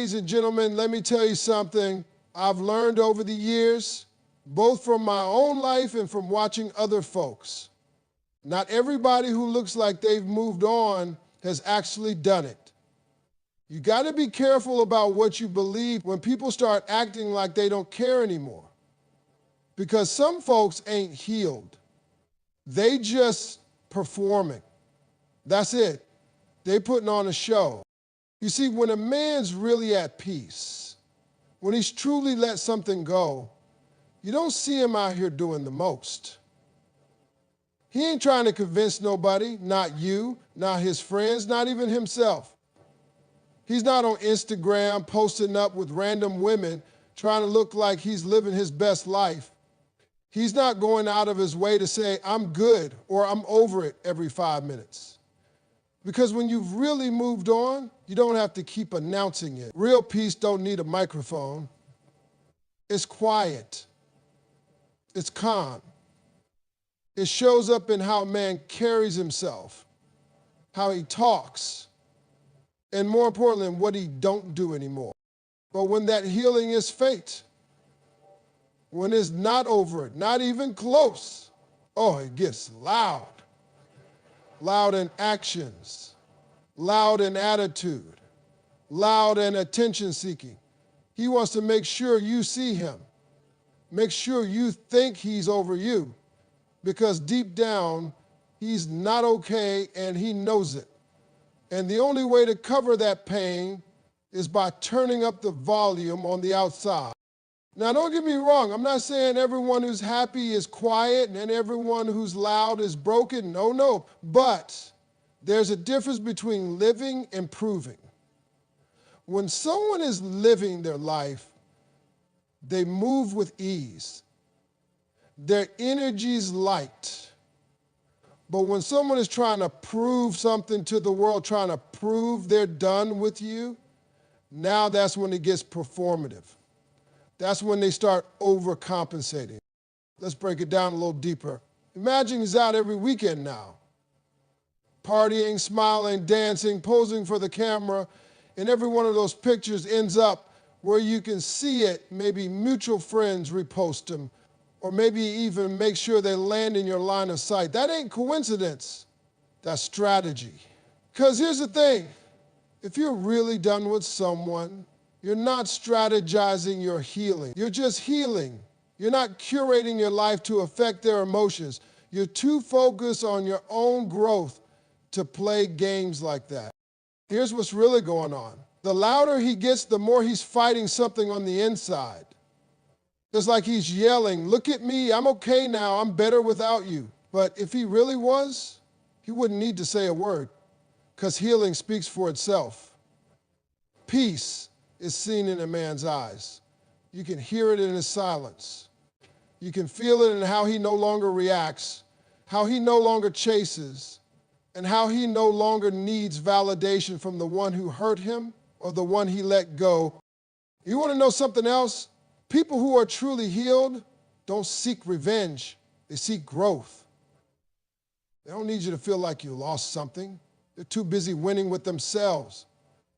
ladies and gentlemen, let me tell you something I've learned over the years, both from my own life and from watching other folks. Not everybody who looks like they've moved on has actually done it. You got to be careful about what you believe when people start acting like they don't care anymore. Because some folks ain't healed. They just performing. That's it. They putting on a show. You see, when a man's really at peace, when he's truly let something go, you don't see him out here doing the most. He ain't trying to convince nobody, not you, not his friends, not even himself. He's not on Instagram posting up with random women trying to look like he's living his best life. He's not going out of his way to say, I'm good or I'm over it every 5 minutes. Because when you've really moved on, you don't have to keep announcing it. Real peace don't need a microphone. It's quiet. It's calm. It shows up in how a man carries himself, how he talks, and more importantly, what he don't do anymore. But when that healing is faked, when it's not over it, not even close, oh, it gets loud. Loud in actions, loud in attitude, loud in attention seeking. He wants to make sure you see him. Make sure you think he's over you, because deep down, he's not okay and he knows it. And the only way to cover that pain is by turning up the volume on the outside. Now, don't get me wrong. I'm not saying everyone who's happy is quiet and everyone who's loud is broken. No. But there's a difference between living and proving. When someone is living their life, they move with ease. Their energy's light. But when someone is trying to prove something to the world, trying to prove they're done with you, now that's when it gets performative. That's when they start overcompensating. Let's break it down a little deeper. Imagine he's out every weekend now, partying, smiling, dancing, posing for the camera, and every one of those pictures ends up where you can see it, maybe mutual friends repost them, or maybe even make sure they land in your line of sight. That ain't coincidence, that's strategy. Because here's the thing, if you're really done with someone, you're not strategizing your healing. You're just healing. You're not curating your life to affect their emotions. You're too focused on your own growth to play games like that. Here's what's really going on. The louder he gets, the more he's fighting something on the inside. It's like he's yelling, look at me, I'm okay now, I'm better without you. But if he really was, he wouldn't need to say a word, because healing speaks for itself. Peace is seen in a man's eyes. You can hear it in his silence. You can feel it in how he no longer reacts, how he no longer chases, and how he no longer needs validation from the one who hurt him or the one he let go. You want to know something else? People who are truly healed don't seek revenge, they seek growth. They don't need you to feel like you lost something. They're too busy winning with themselves.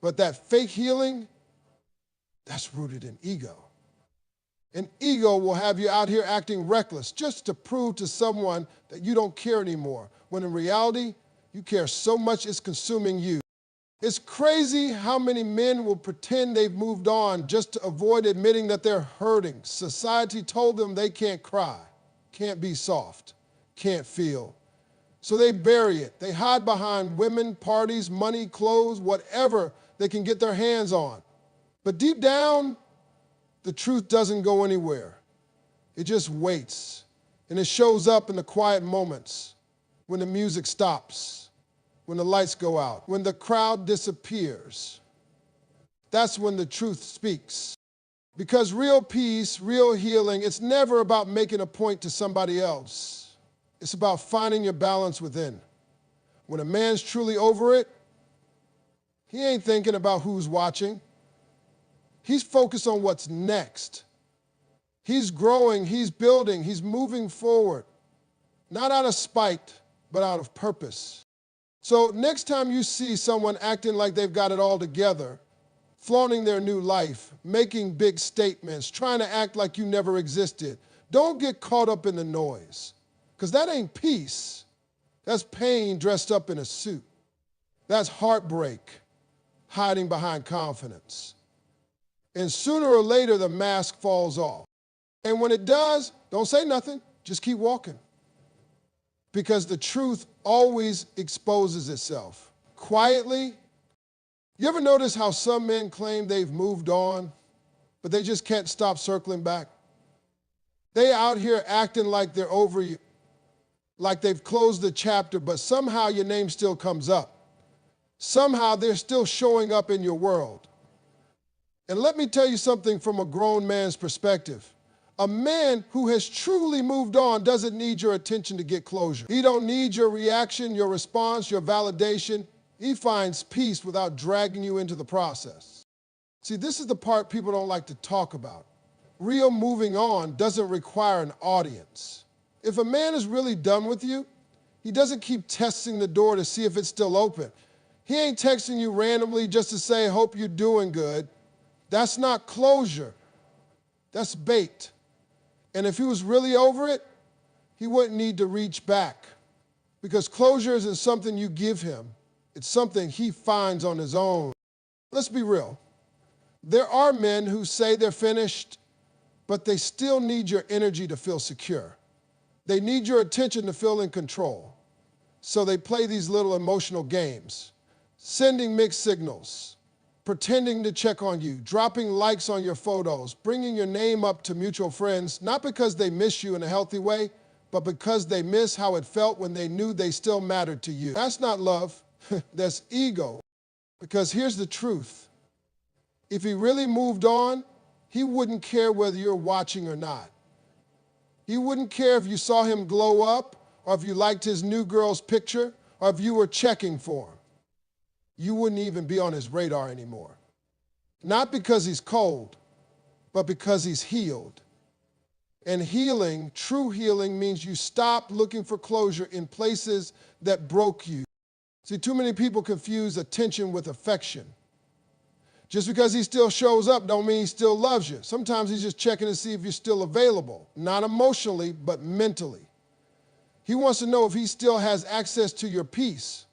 But that fake healing, that's rooted in ego. And ego will have you out here acting reckless just to prove to someone that you don't care anymore, when in reality, you care so much it's consuming you. It's crazy how many men will pretend they've moved on just to avoid admitting that they're hurting. Society told them they can't cry, can't be soft, can't feel. So they bury it. They hide behind women, parties, money, clothes, whatever they can get their hands on. But deep down, the truth doesn't go anywhere. It just waits. And it shows up in the quiet moments, when the music stops, when the lights go out, when the crowd disappears. That's when the truth speaks. Because real peace, real healing, it's never about making a point to somebody else. It's about finding your balance within. When a man's truly over it, he ain't thinking about who's watching. He's focused on what's next. He's growing, he's building, he's moving forward. Not out of spite, but out of purpose. So next time you see someone acting like they've got it all together, flaunting their new life, making big statements, trying to act like you never existed. Don't get caught up in the noise, because that ain't peace. That's pain dressed up in a suit. That's heartbreak hiding behind confidence. And sooner or later, the mask falls off. And when it does, don't say nothing, just keep walking. Because the truth always exposes itself. Quietly. You ever notice how some men claim they've moved on, but they just can't stop circling back? They out here acting like they're over you, like they've closed the chapter, but somehow your name still comes up. Somehow they're still showing up in your world. And let me tell you something from a grown man's perspective. A man who has truly moved on doesn't need your attention to get closure. He don't need your reaction, your response, your validation. He finds peace without dragging you into the process. See, this is the part people don't like to talk about. Real moving on doesn't require an audience. If a man is really done with you, he doesn't keep testing the door to see if it's still open. He ain't texting you randomly just to say, hope you're doing good. That's not closure. That's bait. And if he was really over it, he wouldn't need to reach back. Because closure isn't something you give him. It's something he finds on his own. Let's be real. There are men who say they're finished, but they still need your energy to feel secure. They need your attention to feel in control. So they play these little emotional games, sending mixed signals, pretending to check on you, dropping likes on your photos, bringing your name up to mutual friends, not because they miss you in a healthy way, but because they miss how it felt when they knew they still mattered to you. That's not love, that's ego. Because here's the truth. If he really moved on, he wouldn't care whether you're watching or not. He wouldn't care if you saw him glow up, or if you liked his new girl's picture, or if you were checking for him. You wouldn't even be on his radar anymore. Not because he's cold, but because he's healed. And healing, true healing, means you stop looking for closure in places that broke you. See, too many people confuse attention with affection. Just because he still shows up don't mean he still loves you. Sometimes he's just checking to see if you're still available, not emotionally, but mentally. He wants to know if he still has access to your peace.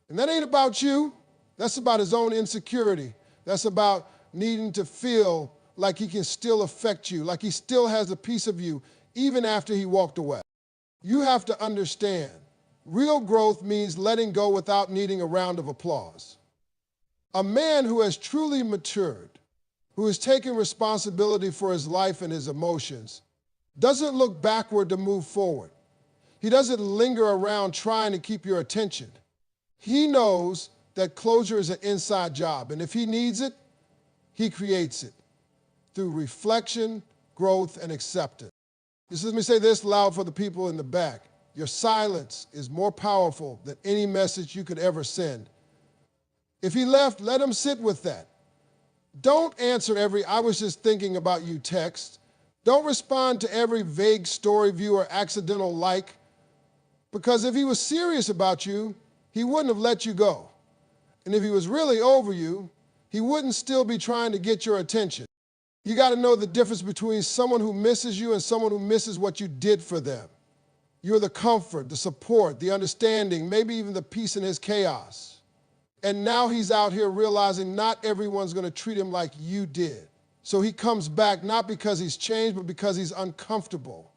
And that ain't about you. That's about his own insecurity. That's about needing to feel like he can still affect you, like he still has a piece of you, even after he walked away. You have to understand, real growth means letting go without needing a round of applause. A man who has truly matured, who has taken responsibility for his life and his emotions, doesn't look backward to move forward. He doesn't linger around trying to keep your attention. He knows that closure is an inside job, and if he needs it, he creates it through reflection, growth, and acceptance. Just let me say this loud for the people in the back. Your silence is more powerful than any message you could ever send. If he left, let him sit with that. Don't answer every "I was just thinking about you" text. Don't respond to every vague story view or accidental like, because if he was serious about you, he wouldn't have let you go. And if he was really over you, he wouldn't still be trying to get your attention. You got to know the difference between someone who misses you and someone who misses what you did for them. You're the comfort, the support, the understanding, maybe even the peace in his chaos. And now he's out here realizing not everyone's going to treat him like you did. So he comes back not because he's changed, but because he's uncomfortable.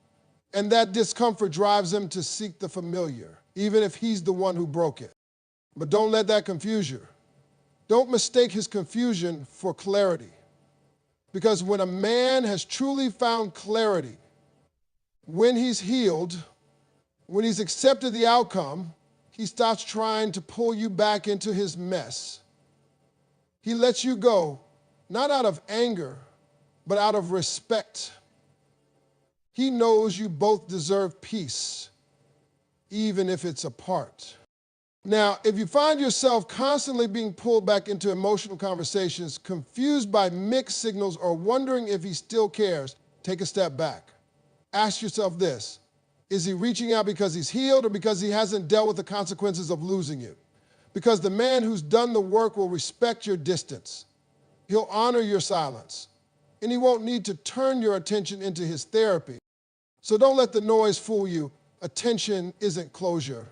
And that discomfort drives him to seek the familiar, even if he's the one who broke it. But don't let that confuse you. Don't mistake his confusion for clarity. Because when a man has truly found clarity, when he's healed, when he's accepted the outcome, he stops trying to pull you back into his mess. He lets you go, not out of anger, but out of respect. He knows you both deserve peace, even if it's apart. Now, if you find yourself constantly being pulled back into emotional conversations, confused by mixed signals, or wondering if he still cares, take a step back. Ask yourself this: is he reaching out because he's healed, or because he hasn't dealt with the consequences of losing you? Because the man who's done the work will respect your distance. He'll honor your silence, and he won't need to turn your attention into his therapy. So don't let the noise fool you. Attention isn't closure.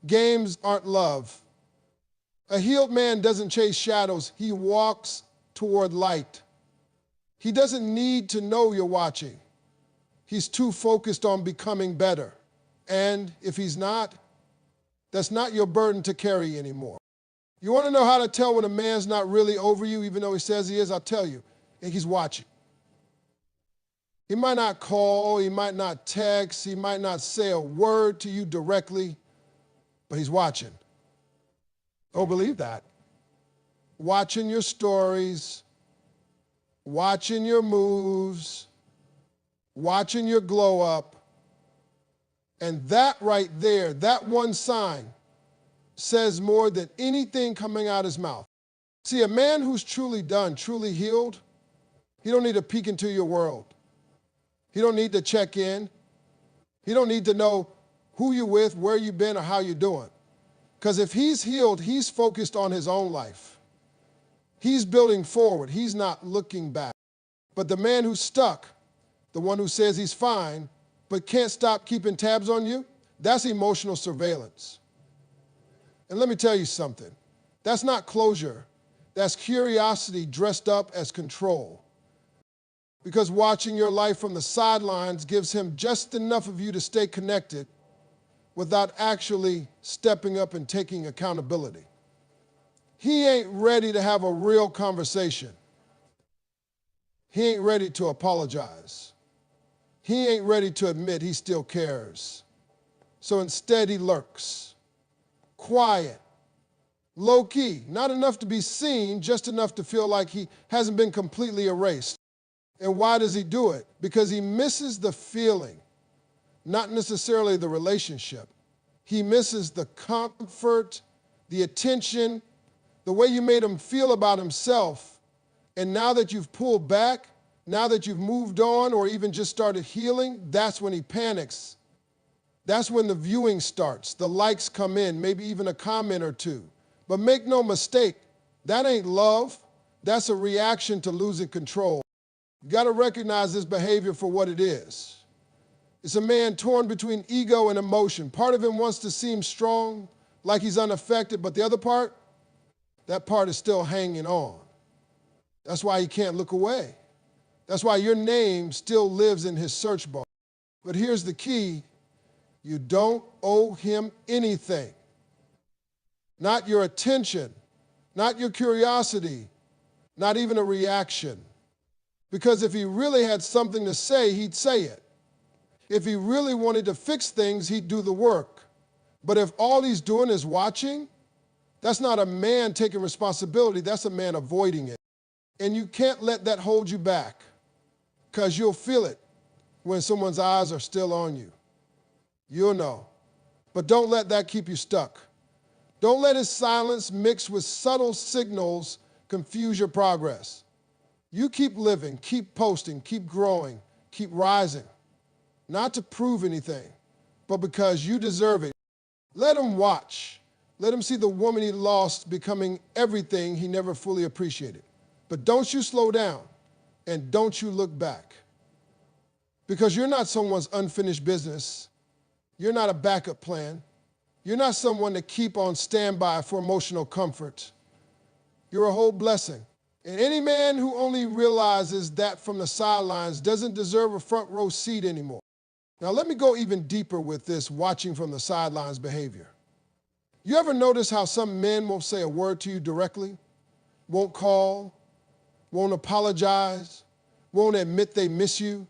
Games aren't love. A healed man doesn't chase shadows. He walks toward light. He doesn't need to know you're watching. He's too focused on becoming better. And if he's not, that's not your burden to carry anymore. You want to know how to tell when a man's not really over you, even though he says he is? I'll tell you. He's watching. He might not call, he might not text, he might not say a word to you directly, but he's watching. Don't believe that. Watching your stories, watching your moves, watching your glow up. And that right there, that one sign, says more than anything coming out his mouth. See, a man who's truly done, truly healed, he don't need to peek into your world. He don't need to check in. He don't need to know who you're with, where you've been, or how you're doing. Because if he's healed, he's focused on his own life. He's building forward. He's not looking back. But the man who's stuck, the one who says he's fine, but can't stop keeping tabs on you, that's emotional surveillance. And let me tell you something. That's not closure. That's curiosity dressed up as control. Because watching your life from the sidelines gives him just enough of you to stay connected without actually stepping up and taking accountability. He ain't ready to have a real conversation. He ain't ready to apologize. He ain't ready to admit he still cares. So instead he lurks. Quiet, low-key, not enough to be seen, just enough to feel like he hasn't been completely erased. And why does he do it? Because he misses the feeling, not necessarily the relationship. He misses the comfort, the attention, the way you made him feel about himself. And now that you've pulled back, now that you've moved on or even just started healing, that's when he panics. That's when the viewing starts. The likes come in, maybe even a comment or two. But make no mistake, that ain't love. That's a reaction to losing control. You got to recognize this behavior for what it is. It's a man torn between ego and emotion. Part of him wants to seem strong, like he's unaffected, but the other part, that part is still hanging on. That's why he can't look away. That's why your name still lives in his search bar. But here's the key. You don't owe him anything. Not your attention, not your curiosity, not even a reaction. Because if he really had something to say, he'd say it. If he really wanted to fix things, he'd do the work. But if all he's doing is watching, that's not a man taking responsibility, that's a man avoiding it. And you can't let that hold you back, because you'll feel it when someone's eyes are still on you. You'll know. But don't let that keep you stuck. Don't let his silence mixed with subtle signals confuse your progress. You keep living, keep posting, keep growing, keep rising. Not to prove anything, but because you deserve it. Let him watch. Let him see the woman he lost becoming everything he never fully appreciated. But don't you slow down, and don't you look back. Because you're not someone's unfinished business. You're not a backup plan. You're not someone to keep on standby for emotional comfort. You're a whole blessing. And any man who only realizes that from the sidelines doesn't deserve a front row seat anymore. Now let me go even deeper with this watching from the sidelines behavior. You ever notice how some men won't say a word to you directly? Won't call, won't apologize, won't admit they miss you,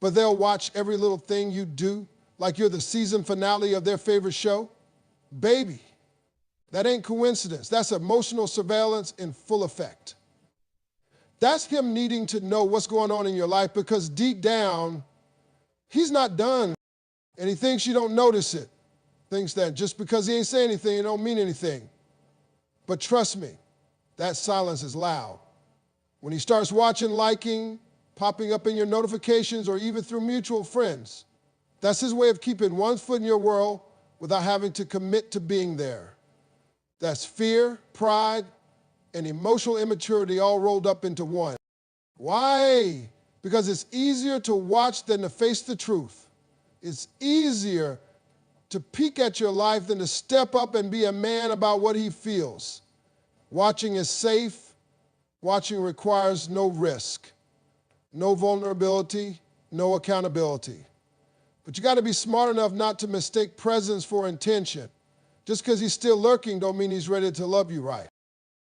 but they'll watch every little thing you do like you're the season finale of their favorite show? Baby, that ain't coincidence. That's emotional surveillance in full effect. That's him needing to know what's going on in your life, because deep down, he's not done. And he thinks you don't notice it. Thinks that just because he ain't saying anything, it don't mean anything. But trust me, that silence is loud. When he starts watching, liking, popping up in your notifications, or even through mutual friends, that's his way of keeping one foot in your world without having to commit to being there. That's fear, pride, and emotional immaturity all rolled up into one. Why? Because it's easier to watch than to face the truth. It's easier to peek at your life than to step up and be a man about what he feels. Watching is safe. Watching requires no risk, no vulnerability, no accountability. But you got to be smart enough not to mistake presence for intention. Just because he's still lurking don't mean he's ready to love you right.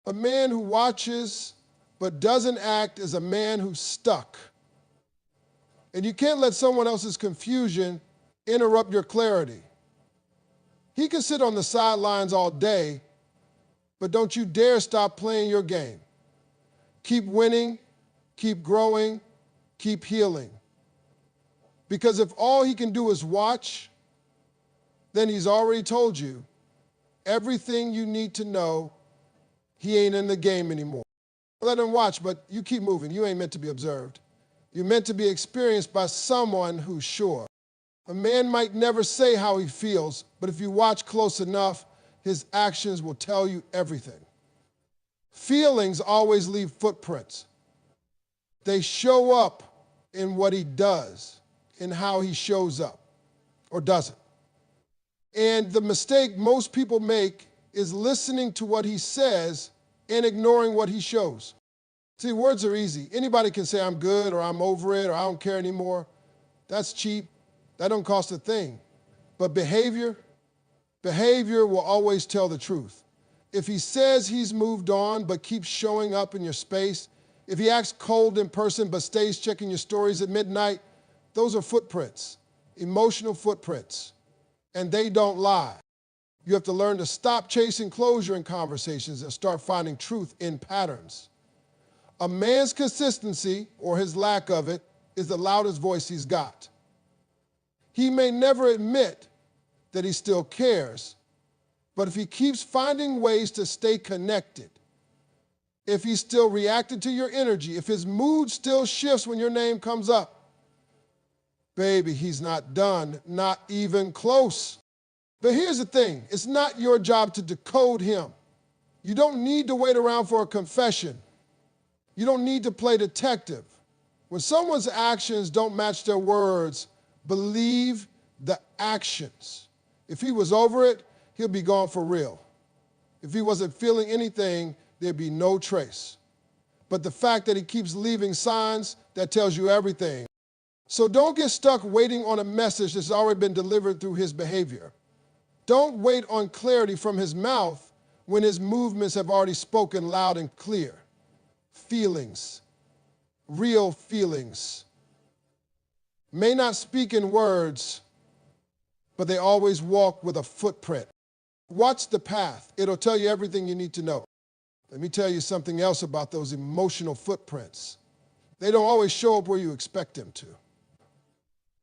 A man who watches but doesn't act is a man who's stuck. And you can't let someone else's confusion interrupt your clarity. He can sit on the sidelines all day, but don't you dare stop playing your game. Keep winning, keep growing, keep healing. Because if all he can do is watch, then he's already told you everything you need to know. He ain't in the game anymore. Let him watch, but you keep moving. You ain't meant to be observed. You're meant to be experienced by someone who's sure. A man might never say how he feels, but if you watch close enough, his actions will tell you everything. Feelings always leave footprints. They show up in what he does, in how he shows up, or doesn't. And the mistake most people make is listening to what he says and ignoring what he shows. See, words are easy. Anybody can say, I'm good, or I'm over it, or I don't care anymore. That's cheap. That don't cost a thing. But behavior will always tell the truth. If he says he's moved on but keeps showing up in your space, if he acts cold in person but stays checking your stories at midnight, those are footprints, emotional footprints, and they don't lie. You have to learn to stop chasing closure in conversations and start finding truth in patterns. A man's consistency, or his lack of it, is the loudest voice he's got. He may never admit that he still cares, but if he keeps finding ways to stay connected, if he's still reacting to your energy, if his mood still shifts when your name comes up, baby, he's not done, not even close. But here's the thing, it's not your job to decode him. You don't need to wait around for a confession. You don't need to play detective. When someone's actions don't match their words, believe the actions. If he was over it, he'll be gone for real. If he wasn't feeling anything, there'd be no trace. But the fact that he keeps leaving signs, that tells you everything. So don't get stuck waiting on a message that's already been delivered through his behavior. Don't wait on clarity from his mouth when his movements have already spoken loud and clear. Feelings, real feelings, may not speak in words, but they always walk with a footprint. Watch the path. It'll tell you everything you need to know. Let me tell you something else about those emotional footprints. They don't always show up where you expect them to.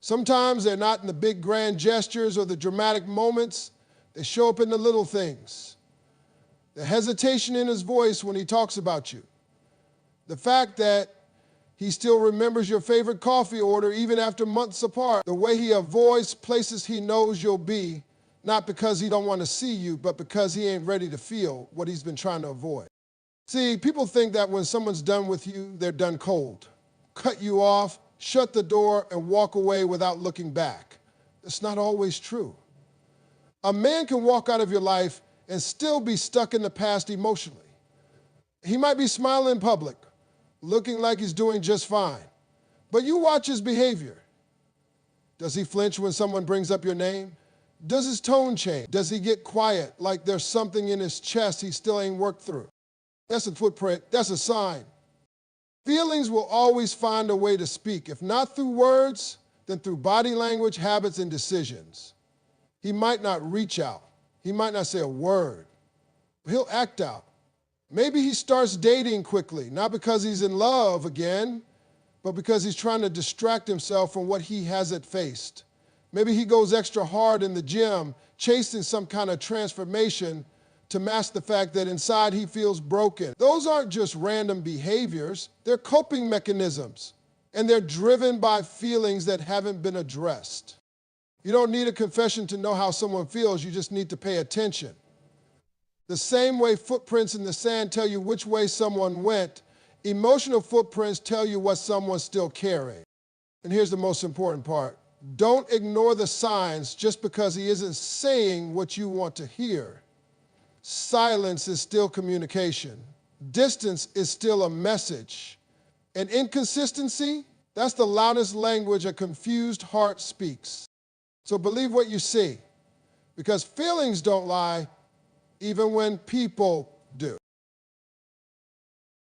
Sometimes they're not in the big grand gestures or the dramatic moments. They show up in the little things. The hesitation in his voice when he talks about you. The fact that he still remembers your favorite coffee order even after months apart. The way he avoids places he knows you'll be, not because he don't want to see you, but because he ain't ready to feel what he's been trying to avoid. See, people think that when someone's done with you, they're done cold. Cut you off, shut the door, and walk away without looking back. That's not always true. A man can walk out of your life and still be stuck in the past emotionally. He might be smiling in public, looking like he's doing just fine. But you watch his behavior. Does he flinch when someone brings up your name? Does his tone change? Does he get quiet, like there's something in his chest he still ain't worked through? That's a footprint. That's a sign. Feelings will always find a way to speak. If not through words, then through body language, habits, and decisions. He might not reach out. He might not say a word. But he'll act out. Maybe he starts dating quickly, not because he's in love again, but because he's trying to distract himself from what he hasn't faced. Maybe he goes extra hard in the gym, chasing some kind of transformation to mask the fact that inside he feels broken. Those aren't just random behaviors, they're coping mechanisms, and they're driven by feelings that haven't been addressed. You don't need a confession to know how someone feels, you just need to pay attention. The same way footprints in the sand tell you which way someone went, emotional footprints tell you what someone's still carrying. And here's the most important part. Don't ignore the signs just because he isn't saying what you want to hear. Silence is still communication. Distance is still a message. And inconsistency, that's the loudest language a confused heart speaks. So believe what you see, because feelings don't lie, even when people